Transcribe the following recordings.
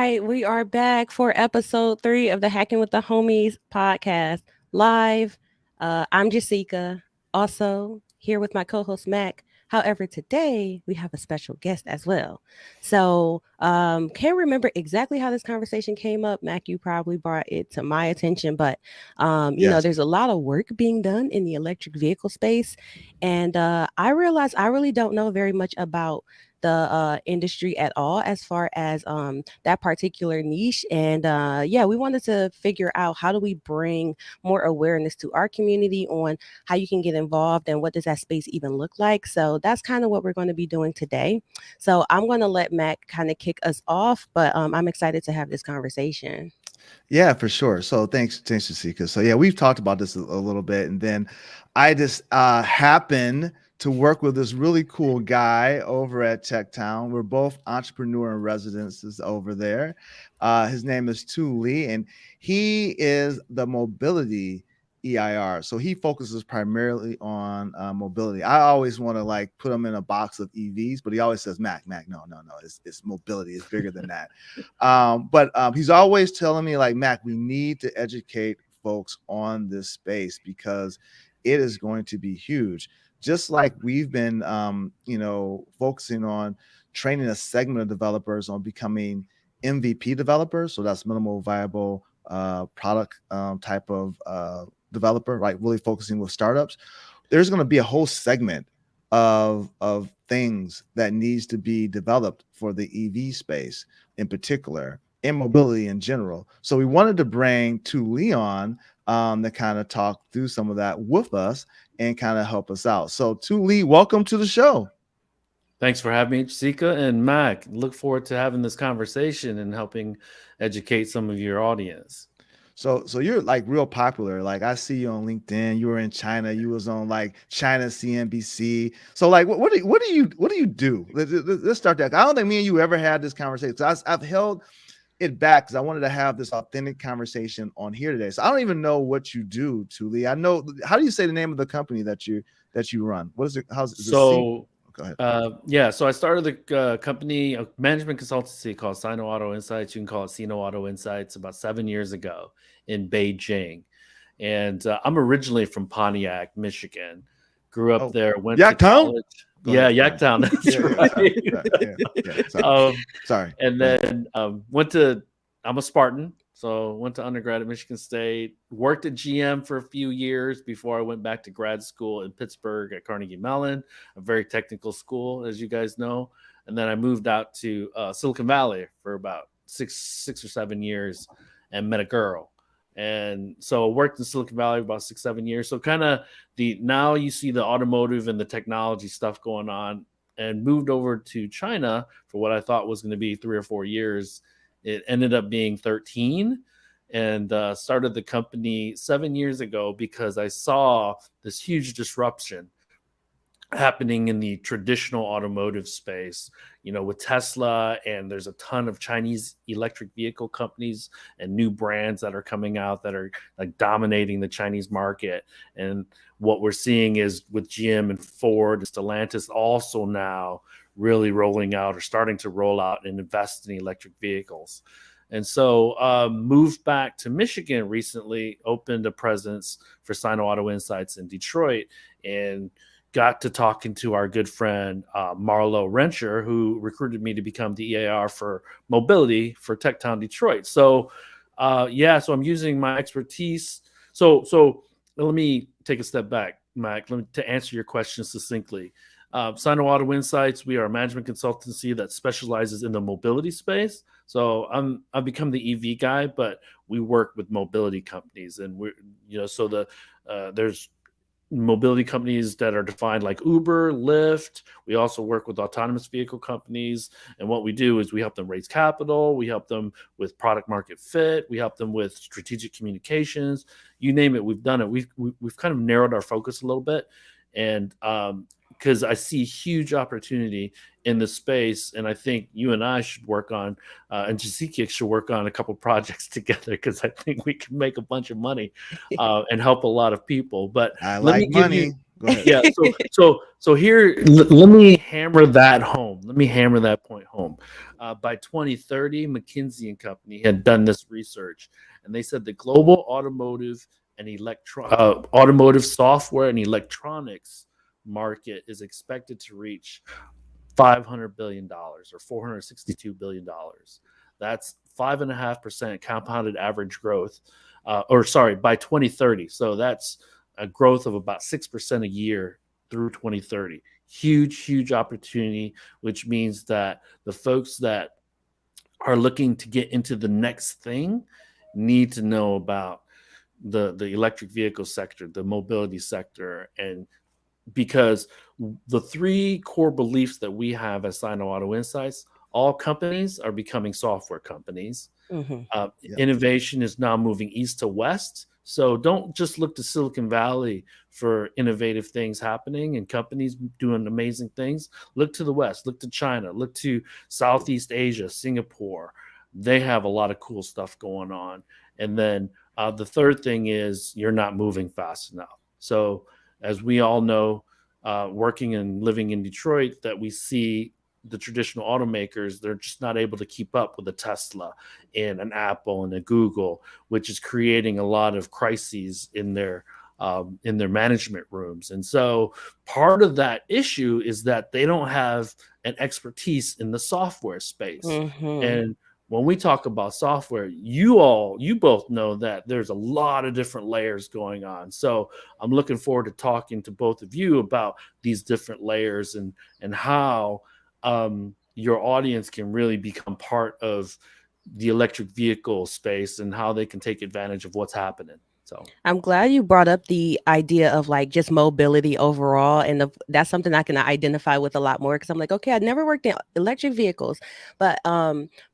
right, we are back for episode 3 of the Hacking with the Homies podcast live. I'm Jessica, also here with my co-host Mac. However, today we have a special guest as well. So, can't remember exactly how this conversation came up. Mac, you probably brought it to my attention, but Yes. there's a lot of work being done in the electric vehicle space, and I realized I really don't know very much about the industry at all as far as that particular niche. And yeah, we wanted to figure out how do we bring more awareness to our community on how you can get involved and what does that space even look like. So that's kind of what we're going to be doing today. So I'm going to let Matt kind of kick us off, but I'm excited to have this conversation. Yeah, for sure. So thanks, Jessica. So yeah, we've talked about this a little bit, and then I just happened to work with this really cool guy over at Tech Town. We're both entrepreneur in residences over there. His name is Tu Lee, and he is the mobility EIR. So he focuses primarily on mobility. I always want to like put him in a box of EVs, but he always says, Mac, no. It's mobility. It's bigger than that. But he's always telling me like, Mac, we need to educate folks on this space because it is going to be huge. Just like we've been, focusing on training a segment of developers on becoming MVP developers. So that's minimal viable product type of developer, right? Really focusing with startups. There's going to be a whole segment of things that needs to be developed for the EV space in particular, and mobility in general. So we wanted to bring to Leon to kind of talk through some of that with us and kind of help us out. So to Lee, welcome to the show. Thanks for having me, Jessica and Mac. Look forward to having this conversation and helping educate some of your audience. So you're like real popular. Like I see you on LinkedIn. You were in China. You was on like China CNBC. So like, what do you do? Let's start that. I don't think me and you ever had this conversation. So I've held it back because I wanted to have this authentic conversation on here today. So I don't even know what you do, Tuli. I know. How do you say the name of the company that you run? What is it? How's it? So go ahead. So I started the company, a management consultancy called Sino Auto Insights. You can call it Sino Auto Insights, about 7 years ago in Beijing. And I'm originally from Pontiac, Michigan. Grew up there, went to college. Yaktown. That's right. Sorry. And then I'm a Spartan. So went to undergrad at Michigan State, worked at GM for a few years before I went back to grad school in Pittsburgh at Carnegie Mellon, a very technical school, as you guys know. And then I moved out to Silicon Valley for about six or 7 years and met a girl. And so I worked in Silicon Valley about 6-7 years. So kind of now you see the automotive and the technology stuff going on, and moved over to China for what I thought was going to be 3 or 4 years. It ended up being 13, and started the company 7 years ago because I saw this huge disruption happening in the traditional automotive space, with Tesla, and there's a ton of Chinese electric vehicle companies and new brands that are coming out that are like dominating the Chinese market. And what we're seeing is with GM and Ford and Stellantis also now really rolling out or starting to roll out and invest in electric vehicles. And so moved back to Michigan recently, opened a presence for Sino Auto Insights in Detroit, and got to talking to our good friend Marlo Rencher, who recruited me to become the EIR for mobility for Techtown Detroit. So so I'm using my expertise. So let me take a step back, Mac, to answer your question succinctly. Sino Auto Insights, we are a management consultancy that specializes in the mobility space. So I've become the EV guy, but we work with mobility companies, and there's mobility companies that are defined like Uber, Lyft. We also work with autonomous vehicle companies. And what we do is we help them raise capital. We help them with product market fit. We help them with strategic communications. You name it, we've done it. We've kind of narrowed our focus a little bit. And because I see huge opportunity in this space, and I think you and I should work on, and Jessica should work on a couple projects together, because I think we can make a bunch of money and help a lot of people. But I like money. Go ahead. Yeah. So here, let me hammer that home. Let me hammer that point home. By 2030, McKinsey and Company had done this research, and they said the global automotive software and electronics market is expected to reach $500 billion or $462 billion. That's 5.5% compounded average growth, or sorry, by 2030. So that's a growth of about 6% a year through 2030. Huge, huge opportunity, which means that the folks that are looking to get into the next thing need to know about the electric vehicle sector, the mobility sector, and because the three core beliefs that we have as Sino Auto Insights, all companies are becoming software companies. Hmm. Innovation is now moving east to west. So don't just look to Silicon Valley for innovative things happening and companies doing amazing things. Look to the west, look to China, look to Southeast Asia, Singapore. They have a lot of cool stuff going on. And then the third thing is you're not moving fast enough. So as we all know, working and living in Detroit, that we see the traditional automakers, they're just not able to keep up with a Tesla and an Apple and a Google, which is creating a lot of crises in their management rooms. And so part of that issue is that they don't have an expertise in the software space. Hmm. And when we talk about software, you both know that there's a lot of different layers going on. So I'm looking forward to talking to both of you about these different layers and how your audience can really become part of the electric vehicle space and how they can take advantage of what's happening. So I'm glad you brought up the idea of like just mobility overall. And that's something I can identify with a lot more because I'm like, okay, I never worked in electric vehicles, but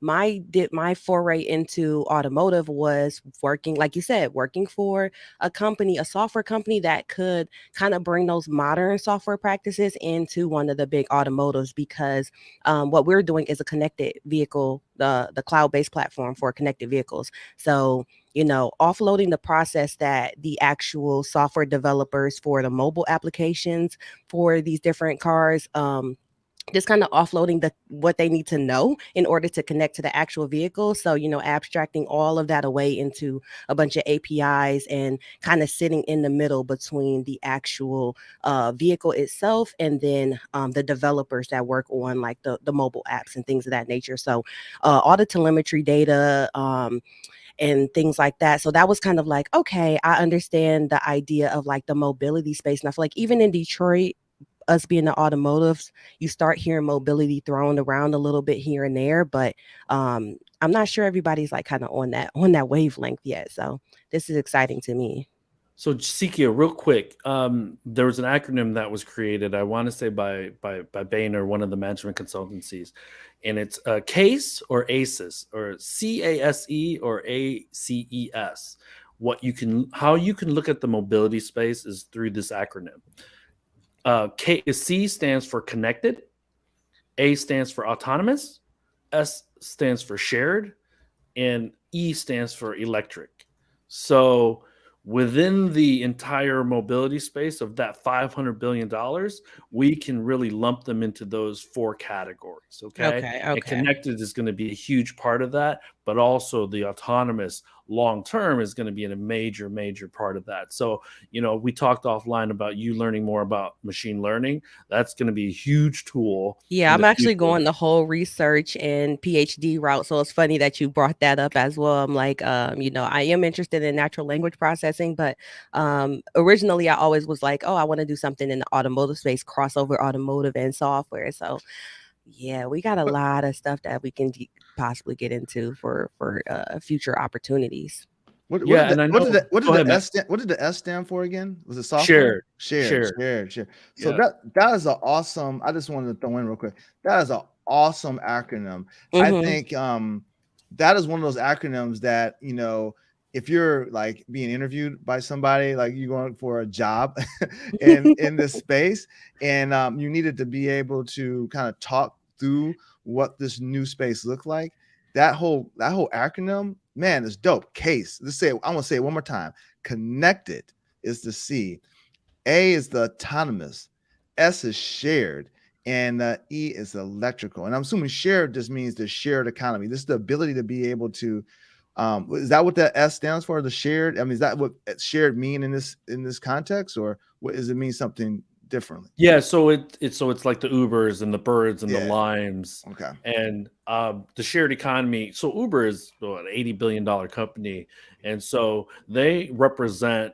my foray into automotive was working, like you said, working for a company, a software company that could kind of bring those modern software practices into one of the big automotives because what we're doing is a connected vehicle, the cloud-based platform for connected vehicles. So offloading the process that the actual software developers for the mobile applications for these different cars, just kind of offloading what they need to know in order to connect to the actual vehicle. So, abstracting all of that away into a bunch of APIs and kind of sitting in the middle between the actual vehicle itself and then the developers that work on like the mobile apps and things of that nature. So all the telemetry data, and things like that. So that was kind of like, okay, I understand the idea of like the mobility space. And I feel like even in Detroit, us being the automotives, you start hearing mobility thrown around a little bit here and there, but I'm not sure everybody's like kind of on that wavelength yet. So this is exciting to me. So, Sikia, real quick, there was an acronym that was created, I want to say by Boehner, one of the management consultancies, and it's CASE or ACES or CASE or ACES. How you can look at the mobility space is through this acronym. C stands for connected, A stands for autonomous, S stands for shared, and E stands for electric. So within the entire mobility space of that $500 billion, we can really lump them into those four categories. Okay. Okay. And connected is going to be a huge part of that, but also the autonomous long term is going to be a major, major part of that. So, we talked offline about you learning more about machine learning. That's going to be a huge tool. Yeah, I'm actually going the whole research and PhD route. So it's funny that you brought that up as well. I'm like, I am interested in natural language processing, but originally I always was like, oh, I want to do something in the automotive space, crossover automotive and software. So yeah, we got a lot of stuff that we can possibly get into for future opportunities. What did Yeah, and I what know. did the S stand for again? Was it software? Shared. So Yeah. that is an awesome. I just wanted to throw in real quick. That is an awesome acronym. I Mhm. think that is one of those acronyms that if you're like being interviewed by somebody, like you're going for a job in this space, and you needed to be able to kind of talk through what this new space looked like. That whole acronym, man, is dope. CASE. I'm gonna say it one more time. Connected is the C. A is the autonomous, S is shared, and E is electrical. And I'm assuming shared just means the shared economy. This is the ability to be able to. Is that what the S stands for? The shared. I mean, is that what shared mean in this context, or what does it mean something differently? Yeah, so it's like the Ubers and the Birds and the Yeah. Limes Okay. and the shared economy. So Uber is an $80 billion company, and so they represent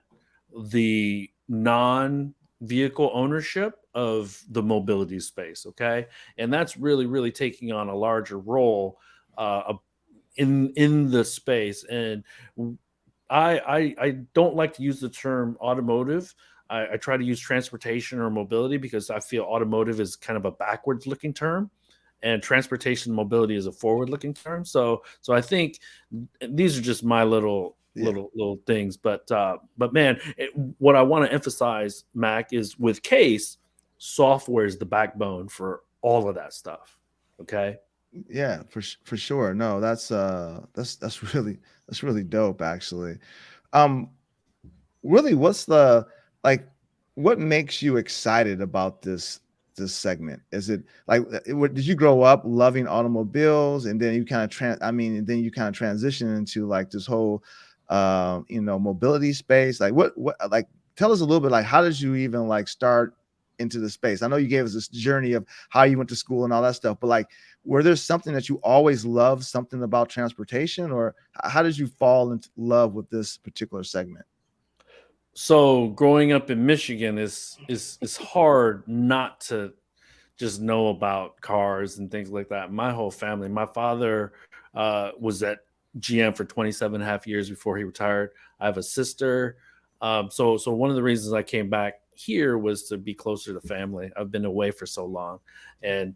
the non-vehicle ownership of the mobility space. Okay, and that's really really taking on a larger role in the space. And I don't like to use the term automotive. I try to use transportation or mobility because I feel automotive is kind of a backwards looking term, and transportation mobility is a forward looking term. So I think these are just my little Yeah. little things. But man, what I want to emphasize, Mac, is with Case, software is the backbone for all of that stuff. Okay. Yeah, for sure. No, that's really dope actually. Um really what's the like what makes you excited about this segment? Is it like did you grow up loving automobiles and then you kind of and then you kind of transition into like this whole mobility space? Like what like tell us a little bit like how did you even like start into the space? I know you gave us this journey of how you went to school and all that stuff, but like were there something that you always loved, something about transportation, or how did you fall into love with this particular segment? So growing up in Michigan is hard not to just know about cars and things like that. My whole family, my father was at GM for 27 and a half years before he retired. I have a sister. So one of the reasons I came back here was to be closer to family. I've been away for so long, and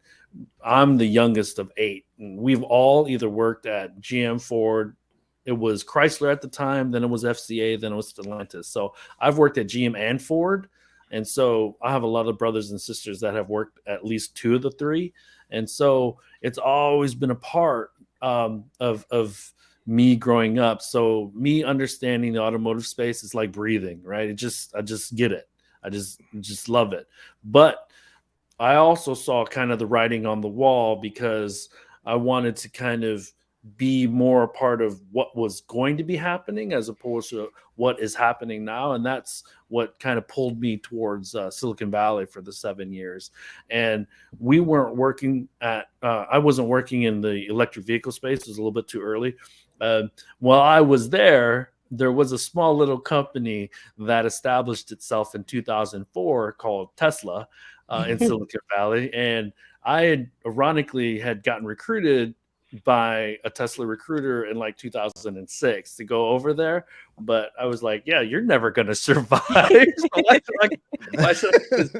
I'm the youngest of 8. And we've all either worked at GM, Ford. It was Chrysler at the time, then it was FCA, then it was Stellantis. So I've worked at GM and Ford. And so I have a lot of brothers and sisters that have worked at least 2 of the 3. And so it's always been a part of me growing up. So me understanding the automotive space is like breathing, right? I just get it. I just love it. But I also saw kind of the writing on the wall because I wanted to kind of be more a part of what was going to be happening as opposed to what is happening now. And that's what kind of pulled me towards Silicon Valley for the 7 years. And we weren't working I wasn't working in the electric vehicle space. It was a little bit too early. While I was there was a small little company that established itself in 2004 called Tesla in Silicon Valley. And I had ironically had gotten recruited by a Tesla recruiter in like 2006 to go over there. But I was like, yeah, you're never going to survive. Why should I? 'Cause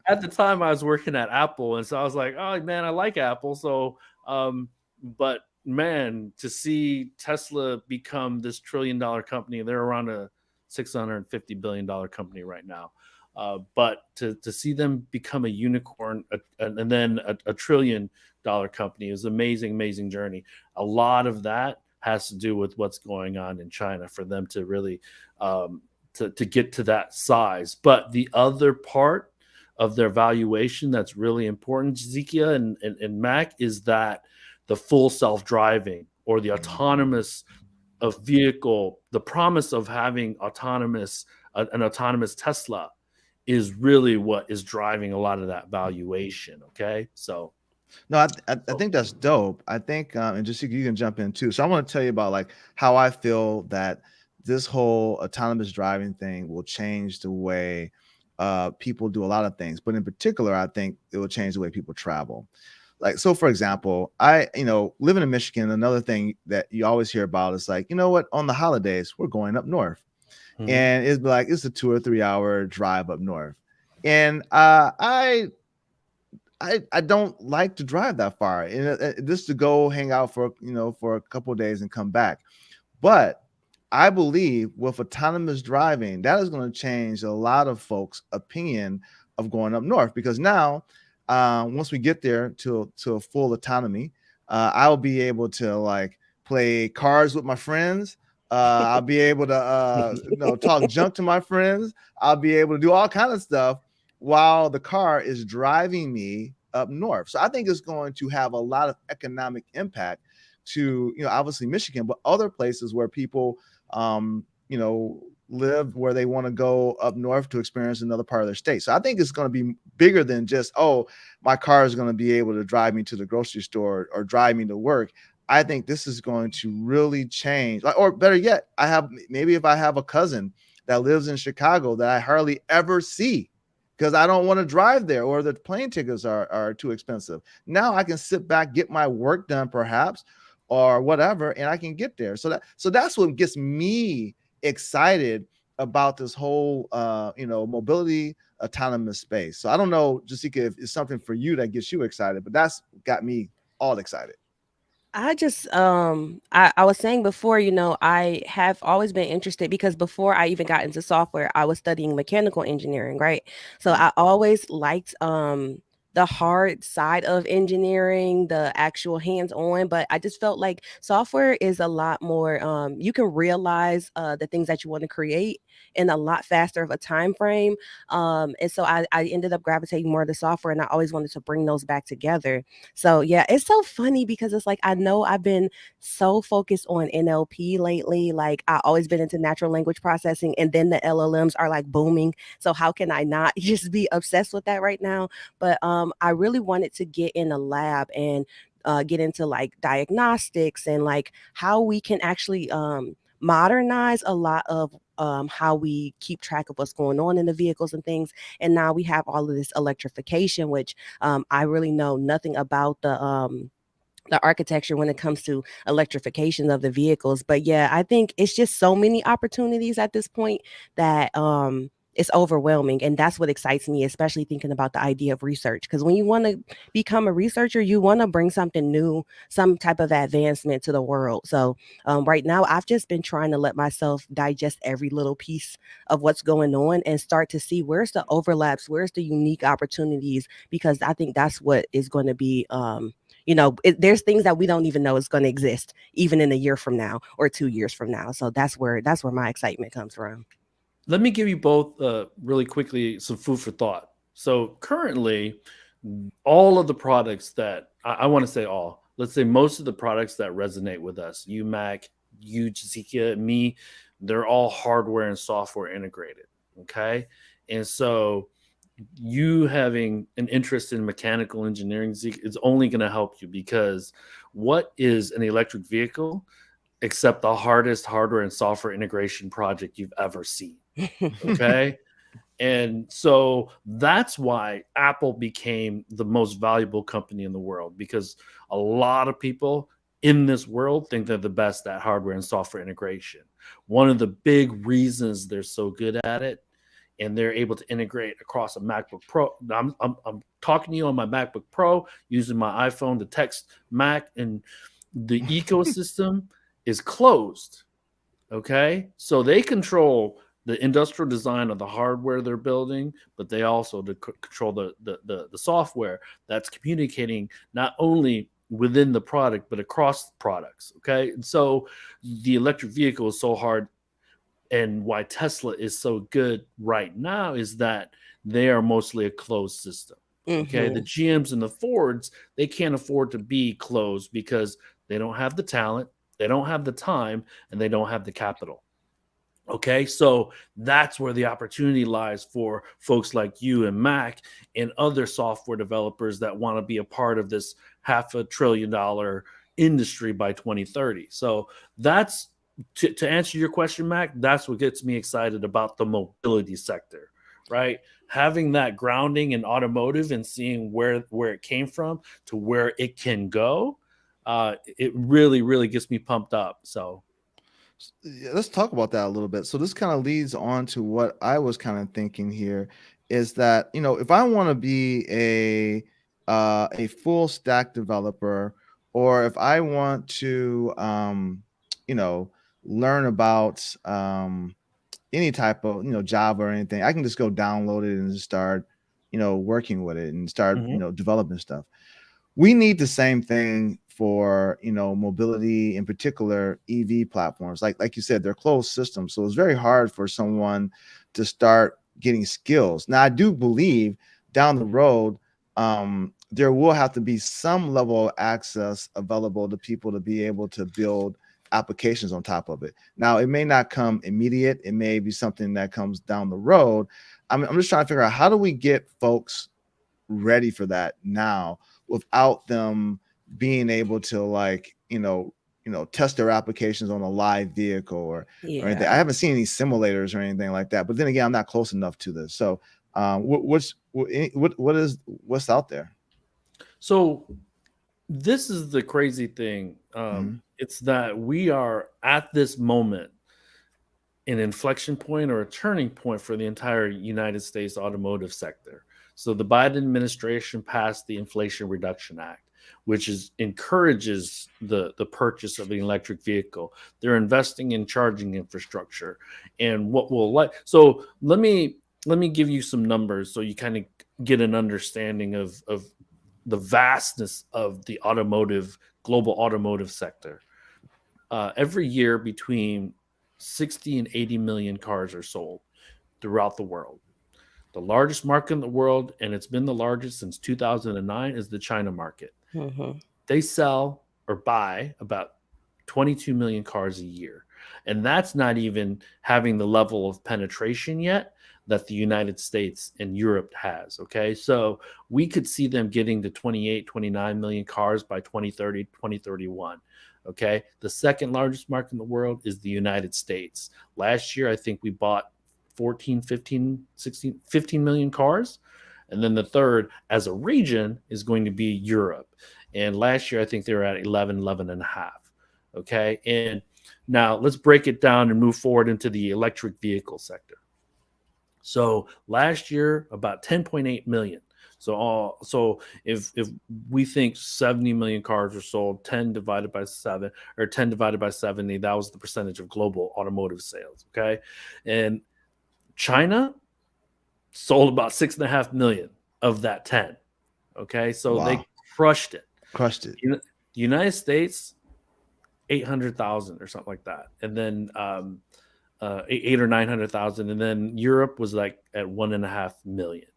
at the time I was working at Apple. And so I was like, oh man, I like Apple. So, but man, to see Tesla become this $1 trillion company, they're around a $650 billion company right now. But to see them become a unicorn and then a $1 trillion company is amazing journey. A lot of that has to do with what's going on in China for them to really to get to that size. But the other part of their valuation that's really important, Zekia and Mac, is that the full self-driving or the autonomous of vehicle, the promise of having an autonomous Tesla is really what is driving a lot of that valuation. Okay. So No, I think that's dope. I think, and just you can jump in too. So I want to tell you about like how I feel that this whole autonomous driving thing will change the way people do a lot of things, but in particular, I think it will change the way people travel. Like, so for example, living in Michigan, another thing that you always hear about is like, you know what, on the holidays, we're going up north. And it's like it's a 2 or 3 hour drive up north. And I don't like to drive that far, and just to go hang out for for a couple of days and come back. But I believe with autonomous driving, that is going to change a lot of folks' opinion of going up north because now, once we get there to a full autonomy, I'll be able to like play cards with my friends. I'll be able to talk junk to my friends. I'll be able to do all kind of stuff while the car is driving me up north. So I think it's going to have a lot of economic impact to, obviously Michigan, but other places where people live, where they want to go up north to experience another part of their state. So I think it's going to be bigger than just, oh, my car is going to be able to drive me to the grocery store or drive me to work. I think this is going to really change. Or better yet, if I have a cousin that lives in Chicago that I hardly ever see because I don't want to drive there, or the plane tickets are too expensive. Now I can sit back, get my work done perhaps, or whatever, and I can get there. So that's what gets me excited about this whole mobility autonomous space. So I don't know, Jessica, if it's something for you that gets you excited, but that's got me all excited. I just I was saying before, I have always been interested because before I even got into software, I was studying mechanical engineering, right? So I always liked the hard side of engineering, the actual hands-on, but I just felt like software is a lot more you can realize the things that you want to create in a lot faster of a time frame. And so I ended up gravitating more to software, and I always wanted to bring those back together. So yeah, it's so funny because it's like I know I've been so focused on NLP lately. Like I always been into natural language processing, and then the LLMs are like booming. So how can I not just be obsessed with that right now? But I really wanted to get in a lab and get into like diagnostics and like how we can actually modernize a lot of how we keep track of what's going on in the vehicles and things. And now we have all of this electrification, which I really know nothing about the architecture when it comes to electrification of the vehicles. But yeah, I think it's just so many opportunities at this point that it's overwhelming. And that's what excites me, especially thinking about the idea of research. Because when you want to become a researcher, you want to bring something new, some type of advancement to the world. So right now, I've just been trying to let myself digest every little piece of what's going on and start to see where's the overlaps, where's the unique opportunities, because I think that's what is going to be there's things that we don't even know is going to exist even in a year from now or 2 years from now. So that's where my excitement comes from. Let me give you both really quickly some food for thought. So currently, all of the products that I want to say all, let's say most of the products that resonate with us, you, Mac, you, Jessica, me, they're all hardware and software integrated. Okay. And so you having an interest in mechanical engineering, Zeke, is only going to help you, because what is an electric vehicle except the hardest hardware and software integration project you've ever seen? Okay. And so that's why Apple became the most valuable company in the world, because a lot of people in this world think they're the best at hardware and software integration. One of the big reasons they're so good at it, and they're able to integrate across a MacBook Pro. I'm talking to you on my MacBook Pro, using my iPhone to text Mac, and the ecosystem is closed. Okay. So they control the industrial design of the hardware they're building, but they also control the software that's communicating not only within the product, but across products. Okay. And so the electric vehicle is so hard. And why Tesla is so good right now is that they are mostly a closed system. Okay. The GMs and the Fords, they can't afford to be closed because they don't have the talent, they don't have the time, and they don't have the capital. Okay, so that's where the opportunity lies for folks like you and Mac and other software developers that want to be a part of this $500 billion industry by 2030. So that's to answer your question, Mac. That's what gets me excited about the mobility sector, right? Having that grounding in automotive and seeing where it came from to where it can go, it really, really gets me pumped up. So. Yeah, let's talk about that a little bit. So this kind of leads on to what I was kind of thinking here, is that, if I want to be a full stack developer, or if I want to learn about any type of Java or anything, I can just go download it and just start working with it and start developing stuff. We need the same thing for, mobility, in particular EV platforms. Like you said, they're closed systems, so it's very hard for someone to start getting skills. Now, I do believe down the road, there will have to be some level of access available to people to be able to build applications on top of it. Now, it may not come immediate. It may be something that comes down the road. I'm just trying to figure out, how do we get folks ready for that now without them being able to, like, test their applications on a live vehicle or anything. I haven't seen any simulators or anything like that. But then again, I'm not close enough to this. So what's out there? So this is the crazy thing. It's that we are at this moment an inflection point or a turning point for the entire United States automotive sector. So the Biden administration passed the Inflation Reduction Act, which encourages the purchase of an electric vehicle. They're investing in charging infrastructure, and so let me give you some numbers so you kind of get an understanding of the vastness of the global automotive sector. Every year, between 60 and 80 million cars are sold throughout the world. The largest market in the world, and it's been the largest since 2009, is the China market. Mm-hmm. They sell or buy about 22 million cars a year. And that's not even having the level of penetration yet that the United States and Europe has. Okay. So we could see them getting to 28, 29 million cars by 2030, 2031. Okay. The second largest market in the world is the United States. Last year, I think we bought 14, 15, 16, 15 million cars. And then the third as a region is going to be Europe. And last year, I think they were at 11 and a half. Okay. And now let's break it down and move forward into the electric vehicle sector. So last year, about 10.8 million. So if we think 70 million cars were sold, 10 divided by 7 or 10 divided by 70, that was the percentage of global automotive sales. Okay. And China sold about 6.5 million of that 10. Okay. So Wow. they crushed it. The United States, 800,000 or something like that. And then 8 or 900,000. And then Europe was like at 1.5 million.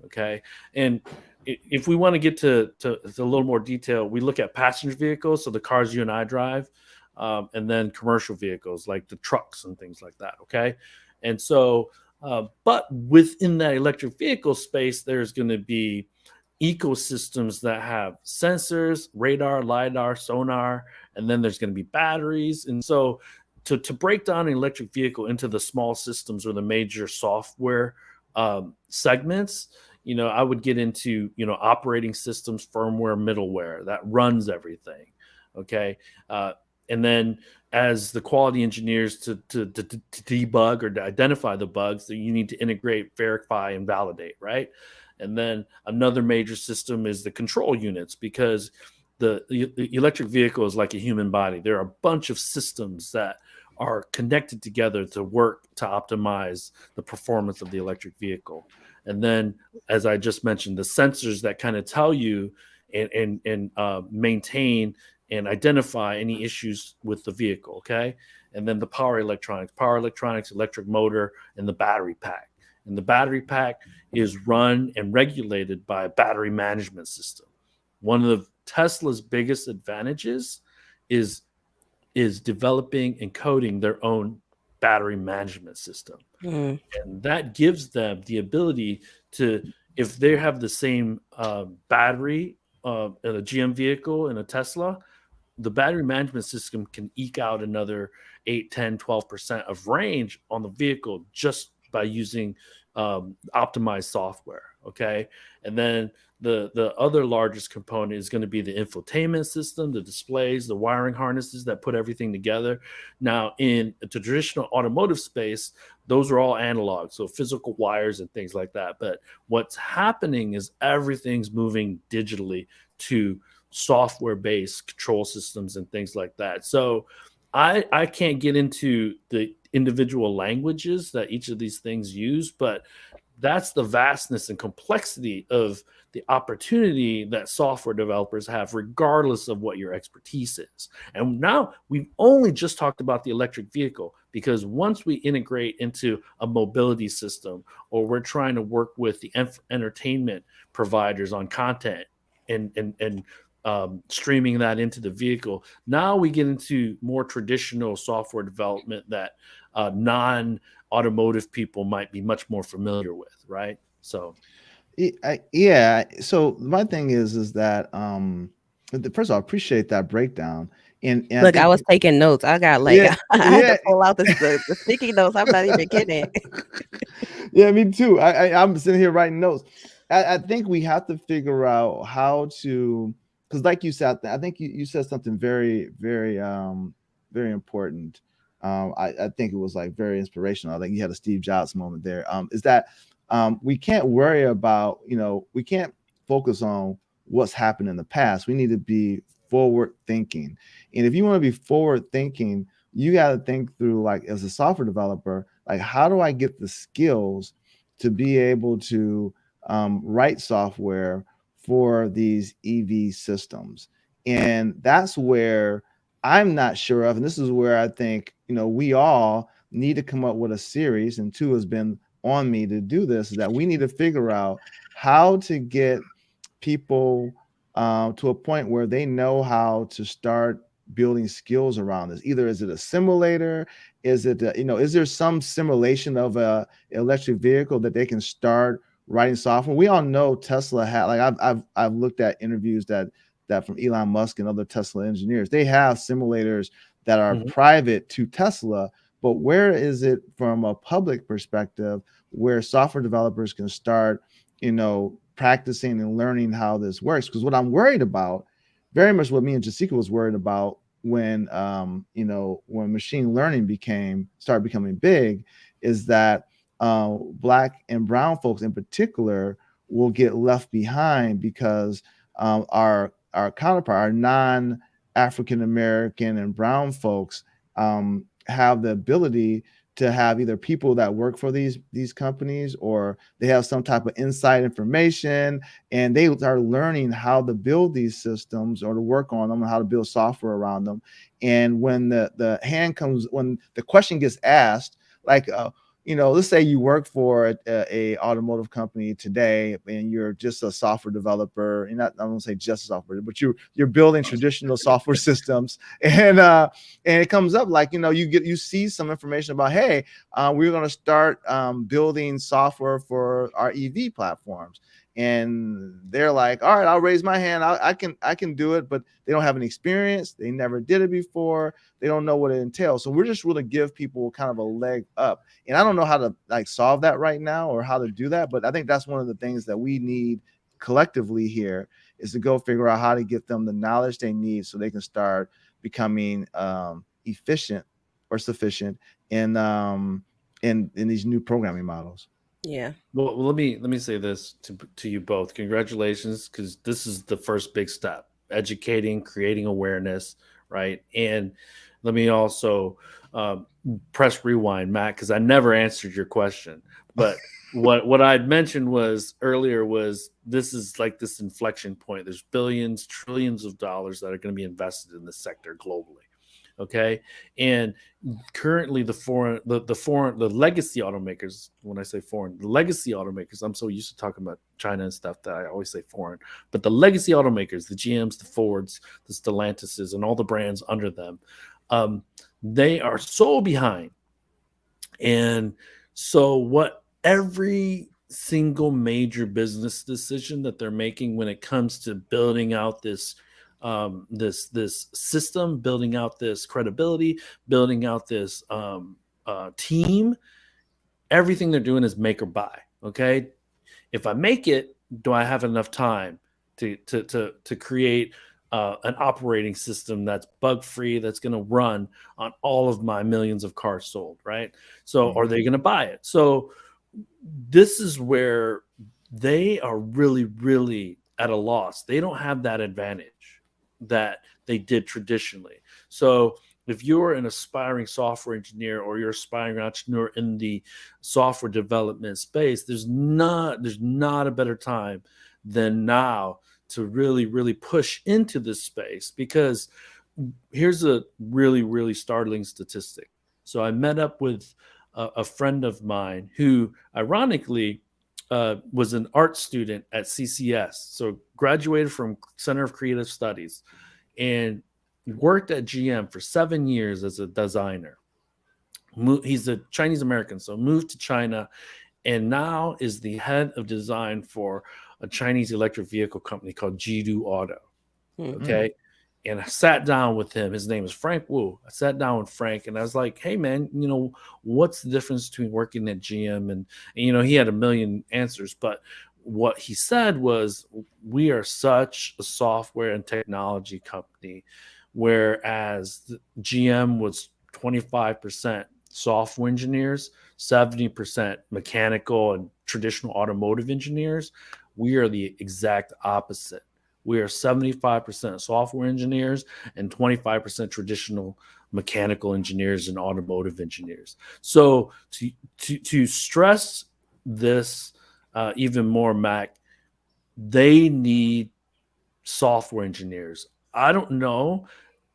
Okay. And if we want to get to a little more detail, we look at passenger vehicles. So the cars you and I drive, and then commercial vehicles like the trucks and things like that. Okay. And so, but within that electric vehicle space, there's going to be ecosystems that have sensors, radar, LiDAR, sonar, and then there's going to be batteries. And so to break down an electric vehicle into the small systems or the major software segments, I would get into, operating systems, firmware, middleware that runs everything. Okay. And then as the quality engineers to debug or to identify the bugs, that you need to integrate, verify, and validate, right? And then another major system is the control units, because the electric vehicle is like a human body. There are a bunch of systems that are connected together to work to optimize the performance of the electric vehicle. And then, as I just mentioned, the sensors that kind of tell you and maintain and identify any issues with the vehicle, okay? And then the power electronics, electric motor, and the battery pack. And the battery pack is run and regulated by a battery management system. One of Tesla's biggest advantages is developing and coding their own battery management system. And that gives them the ability to, if they have the same battery in a GM vehicle and a Tesla, the battery management system can eke out another 8, 10, 12% of range on the vehicle just by using optimized software. Okay. And then the other largest component is going to be the infotainment system, the displays, the wiring harnesses that put everything together. Now, in the traditional automotive space, those are all analog, so physical wires and things like that. But what's happening is everything's moving digitally to software-based control systems and things like that. So I can't get into the individual languages that each of these things use, but that's the vastness and complexity of the opportunity that software developers have, regardless of what your expertise is. And now we've only just talked about the electric vehicle, because once we integrate into a mobility system, or we're trying to work with the entertainment providers on content and streaming that into the vehicle, now we get into more traditional software development that non-automotive people might be much more familiar with, right? So Yeah. So my thing is that first of all, I appreciate that breakdown, and I Look, I think was taking notes. I got like yeah, I had yeah. to pull out the sticky notes. I'm not even kidding. Yeah, me too. I'm sitting here writing notes. I think we have to figure out how to, because like you said, I think you said something very, very, very important. I think it was like very inspirational. I think you had a Steve Jobs moment there. Is that we can't worry about, we can't focus on what's happened in the past. We need to be forward thinking. And if you want to be forward thinking, you got to think through, like, as a software developer, like, how do I get the skills to be able to write software for these EV systems? And that's where I'm not sure of. And this is where I think, we all need to come up with a series, and two has been on me to do this, is that we need to figure out how to get people to a point where they know how to start building skills around this. Either is it a simulator? Is it, is there some simulation of a electric vehicle that they can start writing software? We all know Tesla had, like, I've looked at interviews that from Elon Musk and other Tesla engineers. They have simulators that are private to Tesla, but where is it from a public perspective where software developers can start, practicing and learning how this works? Because what I'm worried about, very much what me and Jessica was worried about when when machine learning started becoming big, is that Black and brown folks in particular will get left behind, because our counterpart, our non-African American and brown folks, have the ability to have either people that work for these companies, or they have some type of inside information, and they are learning how to build these systems or to work on them and how to build software around them. And when when the question gets asked, like, let's say you work for a automotive company today, and you're just a software developer. And I don't say just a software, but you're building traditional software systems, and it comes up, like, you see some information about, hey, we're going to start building software for our EV platforms. And they're like, all right, I'll raise my hand. I can do it, but they don't have any experience. They never did it before. They don't know what it entails. So we're just really give people kind of a leg up. And I don't know how to, like, solve that right now, or how to do that. But I think that's one of the things that we need collectively here, is to go figure out how to get them the knowledge they need so they can start becoming efficient or sufficient in these new programming models. Yeah. Well, let me say this to you both. Congratulations, because this is the first big step: educating, creating awareness, right? And let me also press rewind, Matt, because I never answered your question. But what I'd mentioned was earlier was, this is like this inflection point. There's billions, trillions of dollars that are going to be invested in this sector globally. Okay. And currently the legacy automakers, when I say foreign, the legacy automakers, I'm so used to talking about China and stuff that I always say foreign, but the legacy automakers, the GMs, the Fords, the Stellantises, and all the brands under them, they are so behind. And so what every single major business decision that they're making when it comes to building out this system, building out this credibility, building out this team, everything they're doing is make or buy. Okay, if I make it, do I have enough time to create an operating system that's bug free, that's going to run on all of my millions of cars sold, right? So are they going to buy it? So this is where they are really, really at a loss. They don't have that advantage that they did traditionally. So if you're an aspiring software engineer or you're an aspiring entrepreneur in the software development space, there's not a better time than now to really push into this space, because here's a really startling statistic. So I met up with a friend of mine who ironically was an art student at CCS, so graduated from Center of Creative Studies, and worked at GM for 7 years as a designer. He's a Chinese American, so moved to China, and now is the head of design for a Chinese electric vehicle company called Jidu Auto. Okay. And I sat down with him. His name is Frank Wu. I sat down with Frank and I was like, hey, man, what's the difference between working at GM? And he had a million answers. But what he said was, we are such a software and technology company, whereas GM was 25% software engineers, 70% mechanical and traditional automotive engineers. We are the exact opposite. We are 75% software engineers and 25% traditional mechanical engineers and automotive engineers. So to stress this even more, Mac, they need software engineers. They're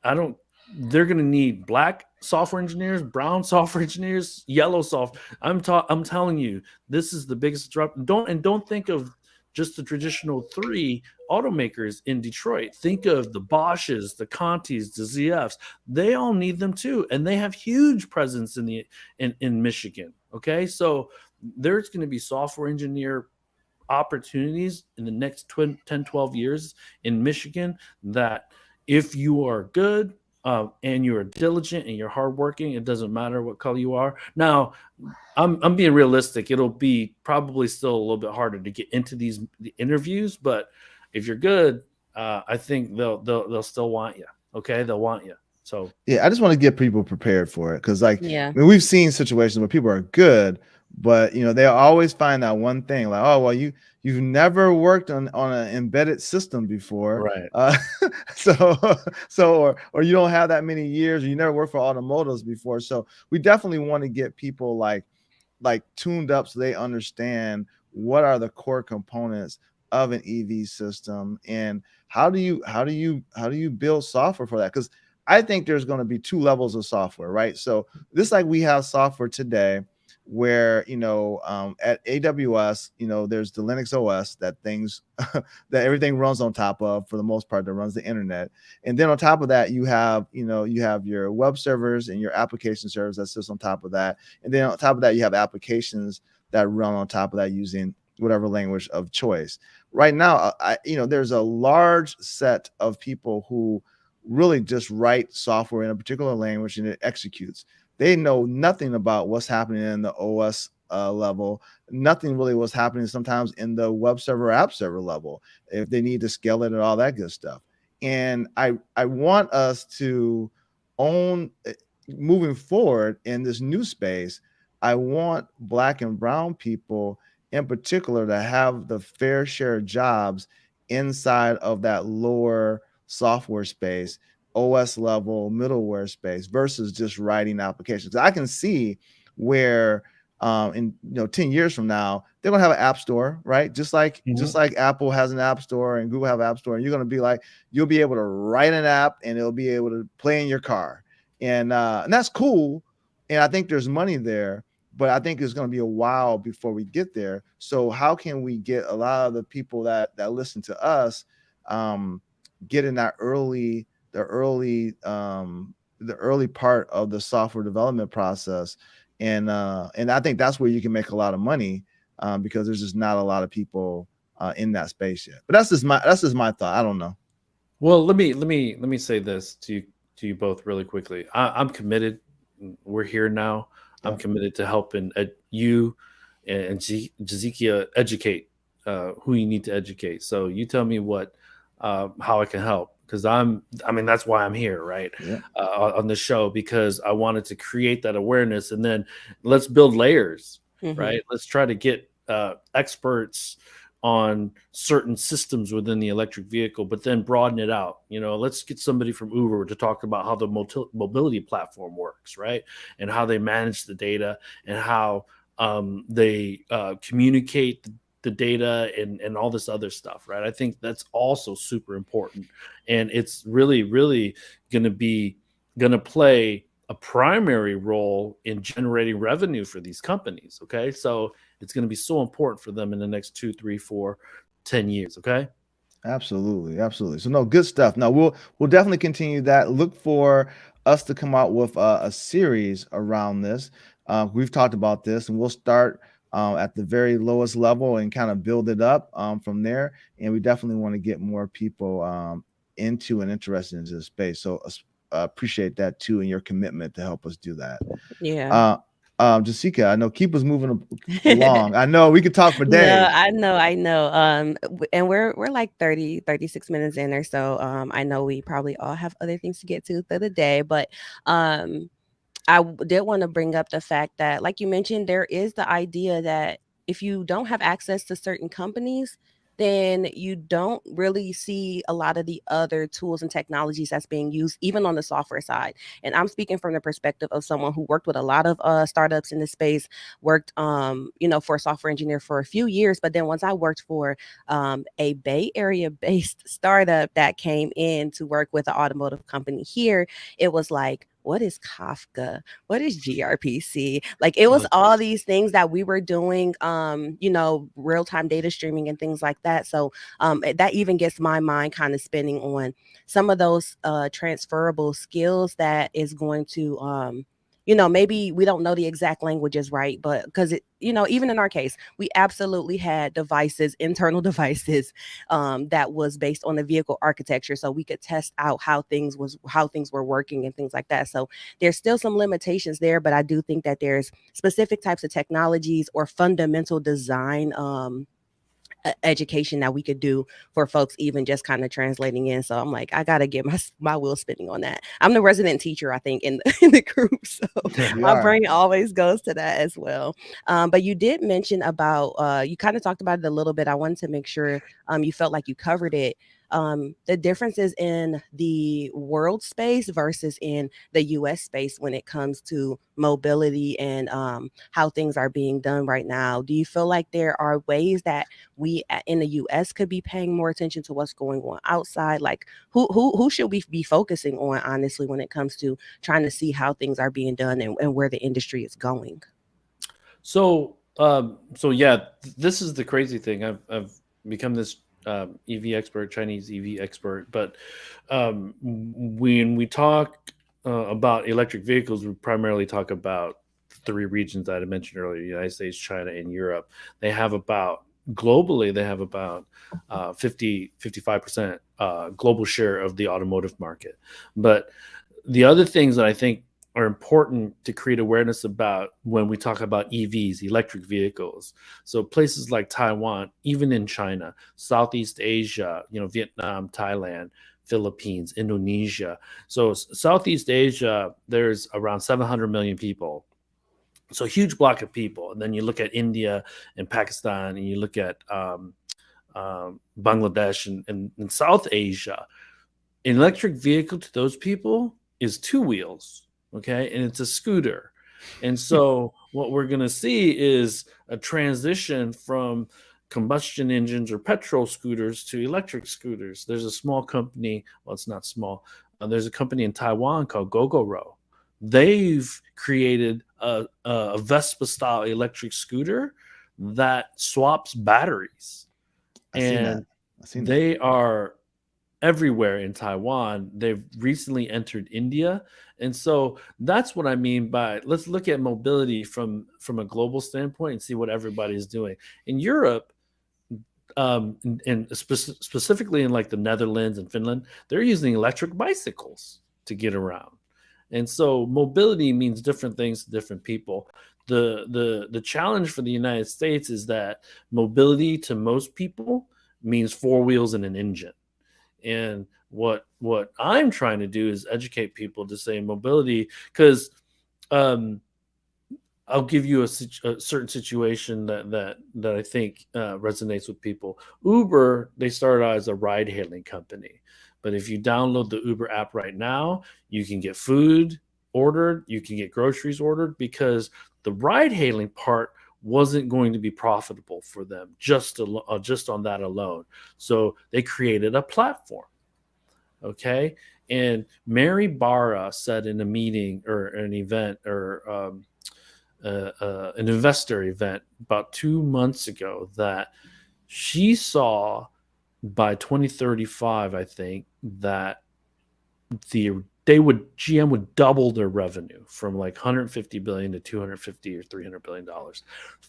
going to need black software engineers, brown software engineers, yellow software. I'm telling you, this is the biggest drop. Don't think of just the traditional 3 automakers in Detroit. Think of the Bosches, the Contis, the ZFs. They all need them too, and they have huge presence in Michigan. Okay, so there's going to be software engineer opportunities in the next 10, 12 years in Michigan, that if you are good and you're diligent and you're hardworking, it doesn't matter what color you are. Now, I'm being realistic. It'll be probably still a little bit harder to get into the interviews, but if you're good, I think they'll still want you. Okay, they'll want you. So yeah, I just want to get people prepared for it, because Yeah. we've seen situations where people are good, but they always find that one thing, like, oh well, you've never worked on an embedded system before, right? So or you don't have that many years, or you never worked for automotives before. So we definitely want to get people like tuned up so they understand what are the core components of an EV system, and how do you build software for that? Because I think there's going to be 2 levels of software, right? So this, like, we have software today where at AWS, there's the Linux OS that everything runs on top of, for the most part, that runs the internet. And then on top of that, you have your web servers and your application servers that sits on top of that. And then on top of that, you have applications that run on top of that using whatever language of choice. Right now, there's a large set of people who really just write software in a particular language and it executes. They know nothing about what's happening in the OS level, nothing really what's happening sometimes in the web server, app server level, if they need to scale it and all that good stuff. And I want us to own, moving forward in this new space, I want black and brown people in particular to have the fair share of jobs inside of that lower software space, OS level middleware space, versus just writing applications. I can see where in 10 years from now, they're gonna have an app store, right? Just like Apple has an app store and Google have an app store, and you're gonna be like, you'll be able to write an app and it'll be able to play in your car. And that's cool. And I think there's money there, but I think it's going to be a while before we get there. So how can we get a lot of the people that listen to us get in that the early part of the software development process? And I think that's where you can make a lot of money, because there's just not a lot of people in that space yet. But that's just my thought. I don't know. Well, let me say this to you both really quickly. I'm committed. We're here now. I'm committed to helping you and Jazekia educate who you need to educate. So you tell me how I can help, because that's why I'm here, right? Yeah. On the show, because I wanted to create that awareness, and then let's build layers, right? Let's try to get experts on certain systems within the electric vehicle, but then broaden it out. Let's get somebody from Uber to talk about how the mobility platform works, right? And how they manage the data, and how they communicate the data, and all this other stuff, right? I think that's also super important. And it's really, really going to play a primary role in generating revenue for these companies. Okay. So it's going to be so important for them in the next 2, 3, 4, 10 years. Okay. Absolutely, absolutely. So no, good stuff. Now we'll definitely continue that. Look for us to come out with a series around this. We've talked about this, and we'll start at the very lowest level and kind of build it up from there. And we definitely want to get more people into and interested into the space. So appreciate that too, and your commitment to help us do that. Yeah. Jessica, I know keep us moving along. I know we could talk for days. No, I know. And we're like 30, 36 minutes in or so. I know we probably all have other things to get to through the day, but did want to bring up the fact that, like you mentioned, there is the idea that if you don't have access to certain companies, then you don't really see a lot of the other tools and technologies that's being used, even on the software side. And I'm speaking from the perspective of someone who worked with a lot of startups in the space, worked, for a software engineer for a few years. But then once I worked for a Bay Area based startup that came in to work with an automotive company here, it was like, what is Kafka? What is gRPC? Like, it was all these things that we were doing, real-time data streaming and things like that. So that even gets my mind kind of spinning on some of those transferable skills that is going to, maybe we don't know the exact languages, right? But because even in our case, we absolutely had devices, internal devices, that was based on the vehicle architecture, so we could test out how things were working and things like that. So there's still some limitations there, but I do think that there's specific types of technologies or fundamental design education that we could do for folks, even just kind of translating in. So I'm like, I gotta get my wheel spinning on that. I'm the resident teacher, I think, in the group, so my brain always goes to that as well. But you did mention about you kind of talked about it a little bit. I wanted to make sure you felt like you covered it. The differences in the world space versus in the US space when it comes to mobility and how things are being done right now. Do you feel like there are ways that we in the US could be paying more attention to what's going on outside? Like, who should we be focusing on, honestly, when it comes to trying to see how things are being done and where the industry is going? So yeah, this is the crazy thing. I've become this EV expert, Chinese EV expert. But when we talk about electric vehicles, we primarily talk about the 3 regions that I mentioned earlier: United States, China, and Europe. Globally, they have about 55% global share of the automotive market. But the other things that I think are important to create awareness about when we talk about EVs, electric vehicles. So places like Taiwan, even in China, Southeast Asia, Vietnam, Thailand, Philippines, Indonesia. So Southeast Asia, there's around 700 million people. So a huge block of people. And then you look at India and Pakistan, and you look at Bangladesh and South Asia. An electric vehicle to those people is 2 wheels. Okay. And it's a scooter. And so what we're going to see is a transition from combustion engines or petrol scooters to electric scooters. There's a small company. Well, it's not small. There's a company in Taiwan called Gogoro. They've created a Vespa style electric scooter that swaps batteries. I've seen that. They are everywhere in Taiwan. They've recently entered India. And so that's what I mean by, let's look at mobility from a global standpoint and see what everybody's doing. In Europe, and specifically in like the Netherlands and Finland, they're using electric bicycles to get around. And so mobility means different things to different people. The challenge for the United States is that mobility to most people means 4 wheels and an engine. And what I'm trying to do is educate people to say mobility, because I'll give you a certain situation that I think resonates with people. Uber, they started out as a ride hailing company, but if you download the Uber app right now, you can get food ordered, you can get groceries ordered, because the ride hailing part wasn't going to be profitable for them just on that alone. So they created a platform. Okay. And Mary Barra said in a meeting or an event or an investor event about 2 months ago that she saw by 2035, I think, that GM would double their revenue from like 150 billion to 250 or 300 billion dollars.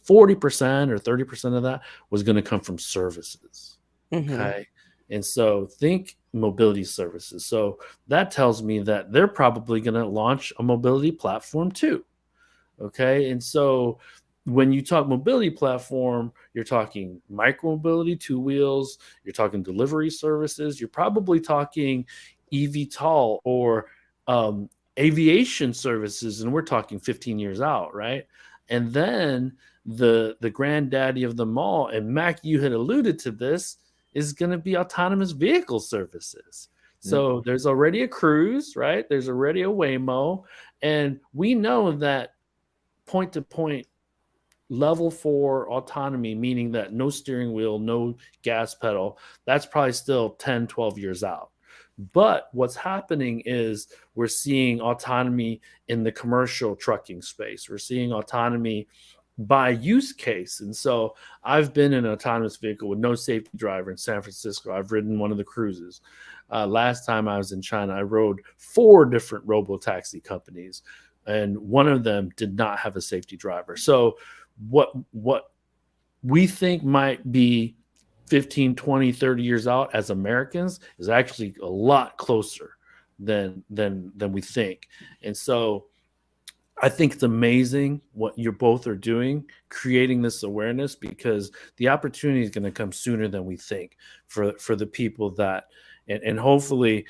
40% or 30% of that was going to come from services. Okay. And so think mobility services. So that tells me that they're probably going to launch a mobility platform too. Okay. And so when you talk mobility platform, you're talking micro mobility, two wheels, you're talking delivery services, you're probably talking eVTOL or aviation services, and we're talking 15 years out, right? And then the granddaddy of them all, and Mac, you had alluded to this, is going to be autonomous vehicle services. So there's already a Cruise, right? There's already a Waymo, and we know that point to point level 4 autonomy, meaning that no steering wheel, no gas pedal, that's probably still 10, 12 years out. But what's happening is we're seeing autonomy in the commercial trucking space. We're seeing autonomy by use case. And so I've been in an autonomous vehicle with no safety driver in San Francisco. I've ridden one of the Cruises. Last time I was in China, I rode 4 different robo-taxi companies, and one of them did not have a safety driver. So what we think might be 15, 20, 30 years out as Americans is actually a lot closer than we think. And so I think it's amazing what you both are doing, creating this awareness, because the opportunity is going to come sooner than we think for the people that, and hopefully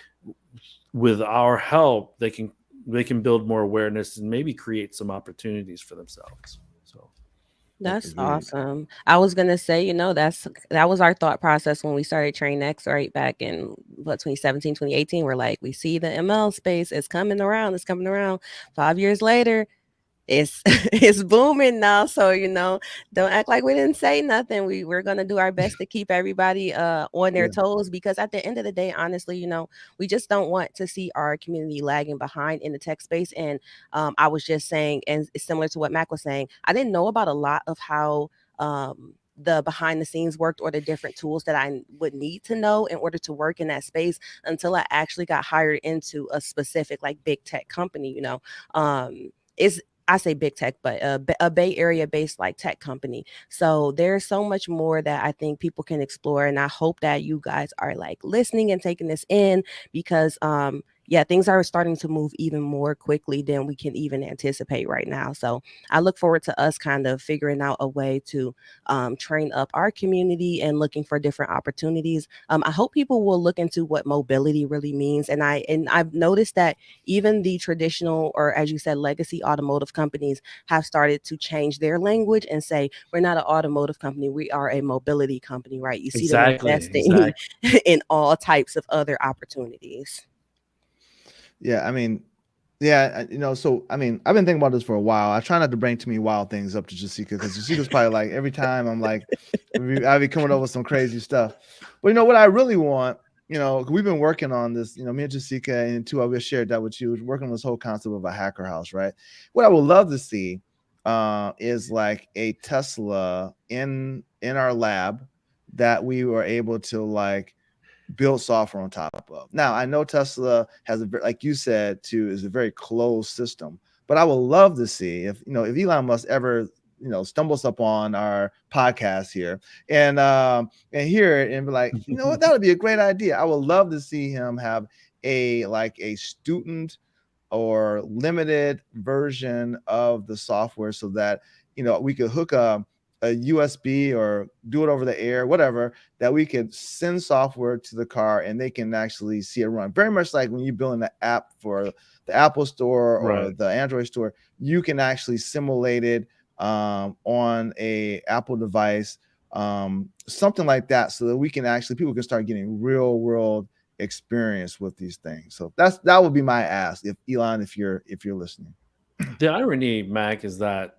with our help, they can build more awareness and maybe create some opportunities for themselves. So That's Agreed. awesome. I was gonna say, that was our thought process when we started Train X, right back in 2017, 2018. We're like, we see the ML space, it's coming around, it's coming around. 5 years later, it's it's booming now. So, don't act like we didn't say nothing. We're gonna do our best to keep everybody on their Yeah. toes, because at the end of the day, honestly, we just don't want to see our community lagging behind in the tech space. And I was just saying, and it's similar to what Mac was saying, I didn't know about a lot of how the behind the scenes worked, or the different tools that I would need to know in order to work in that space, until I actually got hired into a specific like big tech company. Is I say big tech, but a Bay Area based like tech company. So there's so much more that I think people can explore. And I hope that you guys are like listening and taking this in, because yeah, things are starting to move even more quickly than we can even anticipate right now. So I look forward to us kind of figuring out a way to train up our community and looking for different opportunities. I hope people will look into what mobility really means. And I've noticed that even the traditional, or as you said, legacy automotive companies have started to change their language and say, we're not an automotive company, we are a mobility company, right? You see them investing in all types of other opportunities. Yeah, I mean, yeah, so I mean, I've been thinking about this for a while. I try not to bring too many wild things up to Jessica, because Jessica's probably like, every time I'm like, I be coming up with some crazy stuff. But what I really want, we've been working on this, me and Jessica, and too, I wish shared that with you, working on this whole concept of a hacker house, right? What I would love to see is like a Tesla in our lab that we were able to like build software on top of. Now, I know Tesla has like you said too, is a very closed system, but I would love to see if Elon Musk ever stumbles upon our podcast here and hear it and be like, what, that would be a great idea. I would love to see him have a student or limited version of the software, so that we could hook a USB or do it over the air, whatever, that we could send software to the car and they can actually see it run. Very much like when you build an app for the Apple Store or Right. the Android store, you can actually simulate it on a Apple device, something like that, so that we can actually, people can start getting real world experience with these things. So that would be my ask, if Elon, if you're listening. The irony, Mac, is that,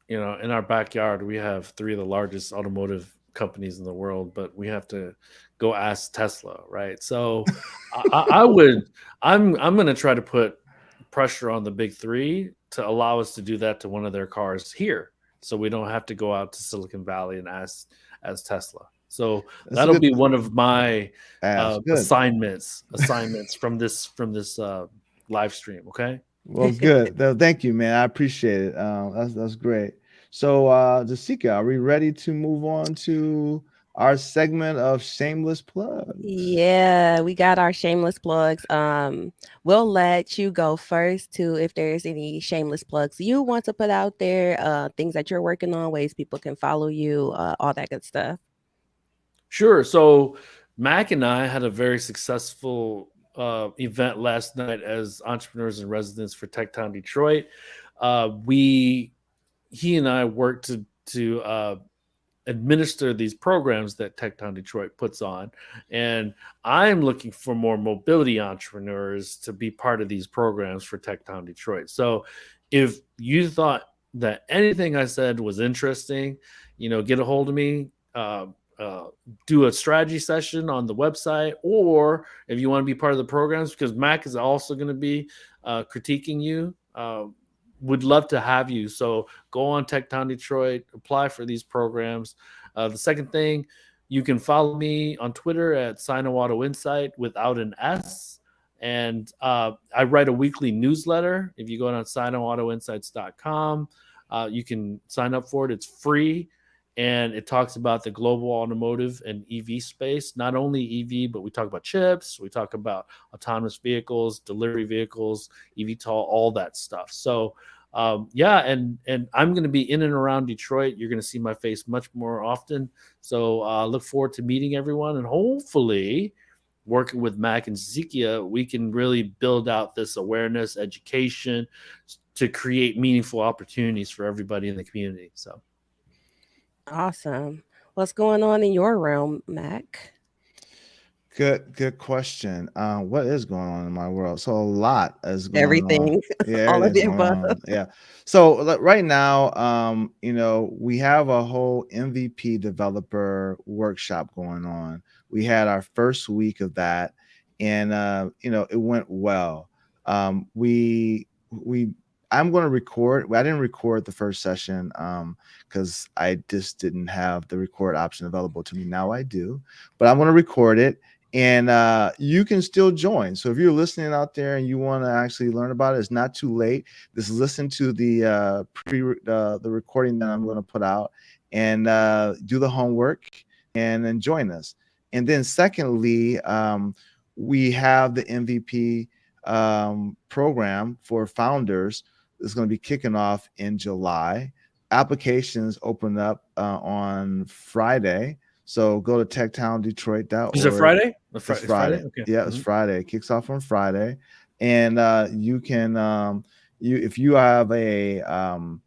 you know, in our backyard, we have three of the largest automotive companies in the world, but we have to go ask Tesla, right? So I'm going to try to put pressure on the big three to allow us to do that to one of their cars here. So we don't have to go out to Silicon Valley and ask as Tesla. So That's a that'll good be one of my ask. Good. assignments from this live stream. Okay. Well, good. Thank you, man. I appreciate it. That's great. So, Jessica, are we ready to move on to our segment of shameless plugs? Yeah, we got our shameless plugs. We'll let you go first to if there's any shameless plugs you want to put out there, things that you're working on, ways people can follow you, all that good stuff. Sure. So Mac and I had a very successful event last night as entrepreneurs in residence for Techtown Detroit. He and I worked to administer these programs that Techtown Detroit puts on, and I'm looking for more mobility entrepreneurs to be part of these programs for Techtown Detroit. So, if you thought that anything I said was interesting, you know, get a hold of me. Do a strategy session on the website, or if you want to be part of the programs, because Mac is also going to be critiquing you. Would love to have you. So go on Techtown Detroit, apply for these programs. The second thing, you can follow me on Twitter at Sinoauto Insight without an S. And I write a weekly newsletter. If you go on sinoautoinsights.com, you can sign up for it. It's free. And it talks about the global automotive and EV space, not only EV, but we talk about chips, we talk about autonomous vehicles, delivery vehicles, eVTOL, all that stuff. So, yeah, and I'm going to be in and around Detroit. You're going to see my face much more often. So look forward to meeting everyone, and hopefully working with Mac and Zekia, we can really build out this awareness, education to create meaningful opportunities for everybody in the community. So. Awesome. What's going on in your realm, Mac? Good question. What is going on in my world? So a lot is going on. Everything. Yeah, All of everything's the going above. on. Yeah. So right now, you know, we have a whole MVP developer workshop going on. We had our first week of that, and you know, it went well. We I'm going to record. I didn't record the first session because I just didn't have the record option available to me. Now I do, but I'm going to record it, and you can still join. So if you're listening out there and you want to actually learn about it, it's not too late. Just listen to the the recording that I'm going to put out, and do the homework, and then join us. And then secondly, we have the MVP program for founders. Is going to be kicking off in July. Applications open up on Friday. So go to techtowndetroit.org. Is it Friday? It's Friday. Okay. Yeah, it's Friday. It kicks off on Friday. And you can if you have an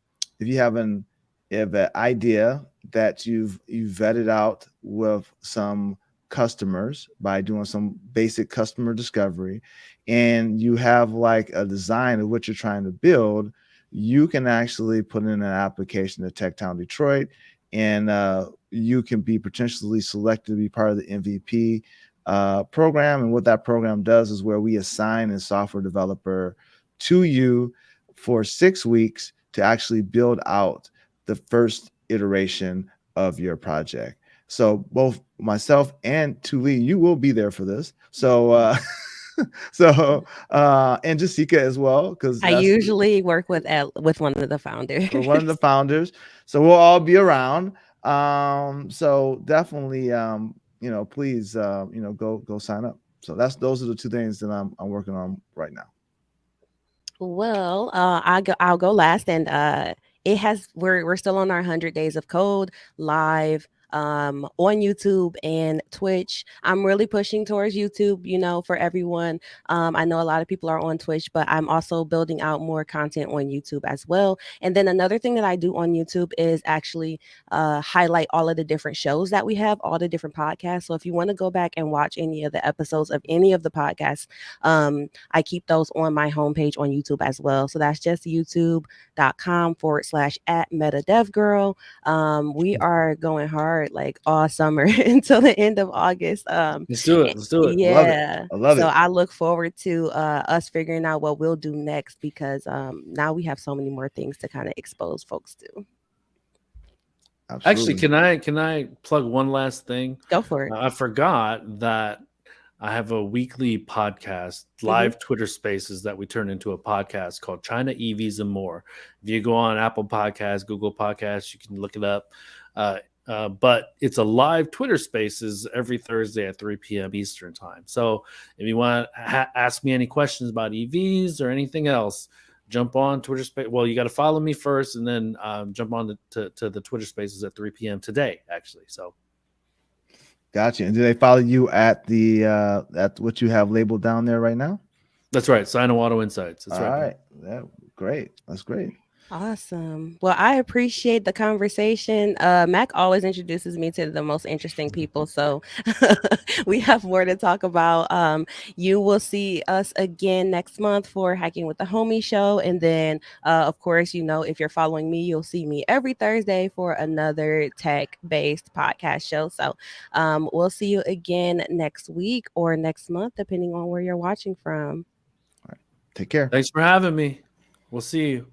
idea that you've vetted out with some customers by doing some basic customer discovery, and you have like a design of what you're trying to build, you can actually put in an application to Techtown Detroit, and you can be potentially selected to be part of the MVP program. And what that program does is where we assign a software developer to you for 6 weeks to actually build out the first iteration of your project. So both myself and Tuli, you will be there for this. So and Jessica as well, because I usually work with one of the founders. one of the founders. So we'll all be around. So definitely, you know, please, you know, go sign up. So those are the two things that I'm working on right now. Well, I'll go last, and we're still on our 100 days of code live on YouTube and Twitch. I'm really pushing towards YouTube, for everyone. I know a lot of people are on Twitch, but I'm also building out more content on YouTube as well. And then another thing that I do on YouTube is actually highlight all of the different shows that we have, all the different podcasts. So if you want to go back and watch any of the episodes of any of the podcasts, I keep those on my homepage on YouTube as well. So that's just youtube.com/@metadevgirl. We are going hard like all summer until the end of August. Let's do it. Let's do it. Yeah. I love it. So I look forward to us figuring out what we'll do next because now we have so many more things to kind of expose folks to. Actually, Absolutely. can I plug one last thing? Go for it. I forgot that I have a weekly podcast, live Twitter Spaces that we turn into a podcast called China EVs and More. If you go on Apple Podcasts, Google Podcasts, you can look it up. But it's a live Twitter Spaces every Thursday at 3 p.m. Eastern time. So if you want to ask me any questions about EVs or anything else, jump on Twitter Space. Well, you got to follow me first, and then jump on to the Twitter Spaces at 3 p.m. today, actually. So, gotcha. And do they follow you at the at what you have labeled down there right now? that's right. Sino Auto Insights. That's All right. right. Yeah, great. That's great. Awesome. Well, I appreciate the conversation. Mac always introduces me to the most interesting people, so we have more to talk about. You will see us again next month for Hacking with the Homie show, and then, of course, if you're following me, you'll see me every Thursday for another tech-based podcast show. So, we'll see you again next week or next month, depending on where you're watching from. All right. Take care. Thanks for having me. We'll see you.